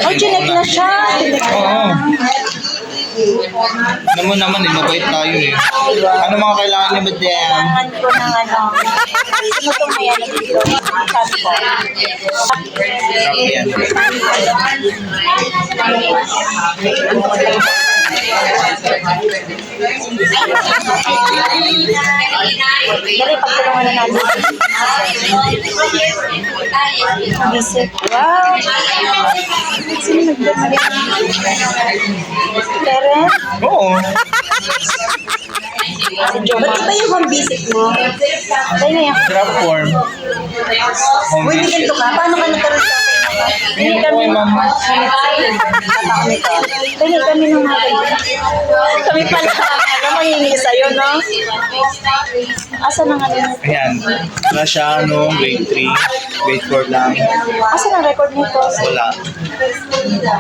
Oh, chinek na siya. Oo. Naman mabait tayo eh. Ano mga kailangan niyo, madam? Kailangan ko ng ano. Sino itong may ano dito? Sabi ko. Sarap yan. Dali, pagtulungan na natin. Visit. Wow! Sino nagdamali? Karen? Oo. Si Joma. Ba't iba yung home visit mo? Tayo na yan. Drop form. Uy, hindi ganito ka. Paano ka nagkaroon sa akin? Hindi kami mama. Tayo kami nung mga ganyan. Kami pala. Ano mahingi sa'yo, no? Asa na nga din? Ayan. Wala siya, no? Grade 3. Grade 4 lang. Asa na record nito? Wala.